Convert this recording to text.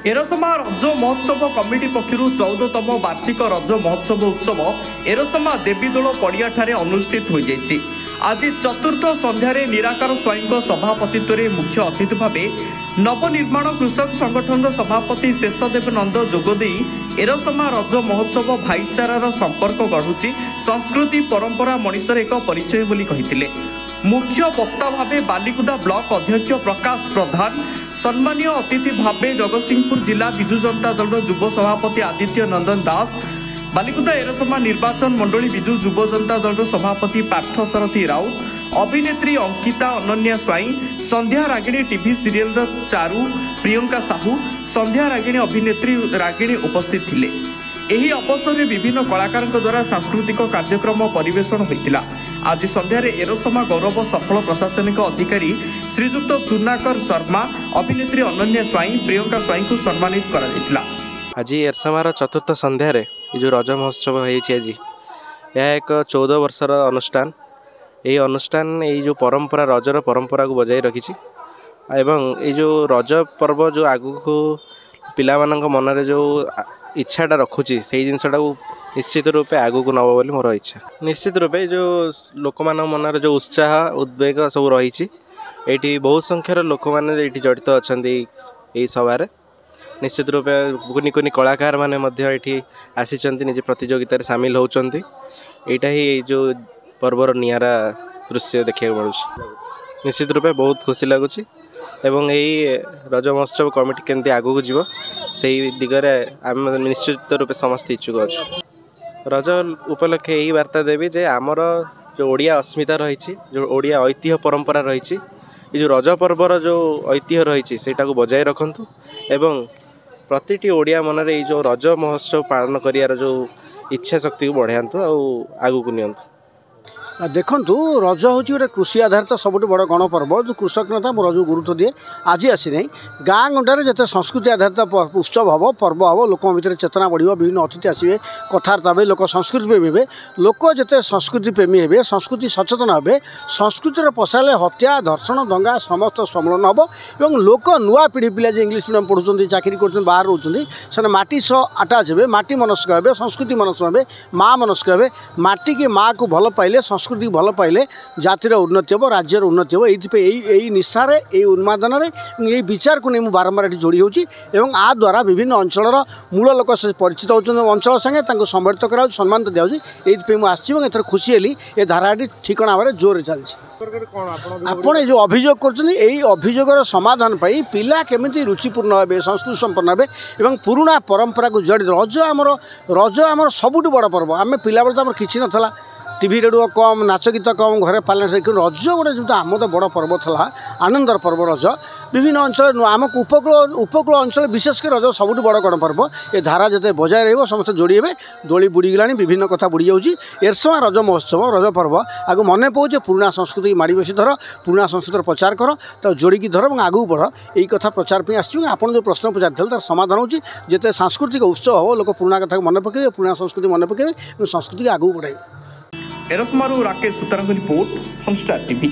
एरसमा रज महोत्सव कमिटी पक्षर 14तम वार्षिक रज महोत्सव उत्सव एरसमा देवीदोल पड़िया अनुष्ठित हो जाइए। आज चतुर्थ संध्यारे निराकार स्वाईं सभापतित्व में मुख्य अतिथि भाव नवनिर्माण कृषक संगठन सभापति शेषदेव नंद जोगदे एरसमा रज महोत्सव भाईचारार संपर्क गढ़ुची संस्कृति परंपरा मनीषर एक परिचय बोली कहिथिले। मुख्य वक्ता भावे बालिकुदा ब्लॉक अध्यक्ष प्रकाश प्रधान, सम्मानीय अतिथि भावे जगतसिंहपुर जिला विजु जनता दल युव सभापति आदित्य नंदन दास, बालिकुदा एरसमा निर्वाचन मंडली विजु युव जनता दल सभापति पार्थ सारथी राउत, अभिनेत्री अंकिता अनन्या स्वाई, संध्या रागिणी टीवी सीरियल चारू, प्रियंका साहू, संध्या रागिणी अभिनेत्री रागिणी उपस्थित थिले। एही अवसर में विभिन्न कलाकार द्वारा सांस्कृतिक कार्यक्रम परिवेषण होता। आज संध्यारे एरसमा गौरव सफल प्रशासनिक अधिकारी श्रीजुक्त सुनाकर शर्मा, अभिनेत्री अनन्या स्वाई, प्रियंका स्वाई को सम्मानित करा। आज एरसमार चतुर्थ संध्यारे जो रज महोत्सव होती यह एक 14 वर्षर अनुष्ठान। यही अनुष्ठान ये जो परंपरा रजर परंपरा को बजाय रखी एवं ये जो रज पर्व जो आगु को पिला मानक मनरे जो इच्छाटा रखुची से जिनसटा निश्चित रूपे आगु को नब बोली मोर इच्छा। निश्चित रूपे जो लोक मान मनर जो उत्साह उद्वेग सब रही ये बहुत संख्यार लोक मैंने जड़ित अच्छा यही सभार। निश्चित रूपे कुनी कुनी कलाकार माने ये आसी निज प्रतियोगिता सामिल होती। यहाँ ही जो पर्वर नियारा दृश्य देखा मिलूँ। निश्चित रूपे बहुत खुशी लगुच एवं यही रज महोत्सव कमिटी केमती आगू को जीव से दिगरे आम निश्चित रूपे समस्त इच्छुक अच्छु। रज उपलक्षे यही वार्ता देवी जे आमर जो ओडिया अस्मिता रही, जो ओडिया ऐतिह्य परंपरा रही, ये जो रज पर्वर जो ऐतिह्य रही सेटा को बजाय रखंतु एवं प्रतिटी ओडिया मनरे ये जो रज महोत्सव पालन करियार जो इच्छा शक्ति को बढ़ातु आगू को नियंतु। देखु रज हूँ गोटे कृषि आधारित सबुठ बड़ गणपर्व जो कृषक नता रज गुरुत्व दिए। आज आसी ना गाँ गंडार जिते संस्कृति आधारित उत्सव हम पर्व हम लोक भर चेतना बढ़ विभिन्न अतिथि आसवे कथबार्ता हे लोक संस्कृति प्रेमी हे लोक जिते संस्कृति प्रेमी हे संस्कृति सचेतन हे संस्कृतिर पशाले हत्या धर्षण दंगा समस्त सम्मिलन हम और लोक नुआ पीढ़ी पिला इंग्लीश मीडियम पढ़ुं चाकरी कर बाहर रोचे से माटी सह आटाच हे माटी मनस्क हे संस्कृति मनस्क हे माँ मनस्क हे माटी की माँ को भल पाइले संस्कृति भल पाइले जातिर उन्नति हम राज्यर उन्नति हम। यही निशारे यही उन्मादन यही विचार को नहीं बारंबार ये जोड़ी होची एवं आ द्वारा विभिन्न अंचल मूल लोक से परिचित होती अंचल संगे संबर्धित करा सम्मान दिया ये खुशी हेली ये धाराटी ठिकना भाव जोर चलती। आपण जो अभियोग कर समाधान पाई पिला केमिति रुचिपूर्ण हे संस्कृति संपन्न हे पुराणा परंपरा को जड़ित रज आमर सबुठ बड़ पर्व। आम पिला बेले तो आम कि नाला टीवी रेडियो कम नाच गीत कम घरे पालन रज गोटे जो आम तो बड़ पर्व था आनंदर पर्व रज। विभिन्न अंचल आम उपकूल अंचल विशेषकर रज सबुठ बड़ गणपर्व। ये धारा जिते बजाय रही समस्त जोड़ी हे दोली बुड़ी गला विभिन्न कथा बुड़ी जाऊँगी। एरसमा रज महोत्सव रज पर्व आगे मन पाऊे पुराणा संस्कृति माड़ी बसी धर पुराणा संस्कृतिर प्रचार कर तो जोड़ी धर और आगू बढ़ यही कथा प्रचार पर आस। जो प्रश्न पचार तार समाधान होती जिते सांस्कृतिक उत्सव हम लोग पुराणा कथा मन पकड़े पुराणा संस्कृति मन पकड़े संस्कृति आगू बढ़ाई। एरसमारू राकेश सुतारଙ୍କ रिपोर्ट, सनस्टार टीवी।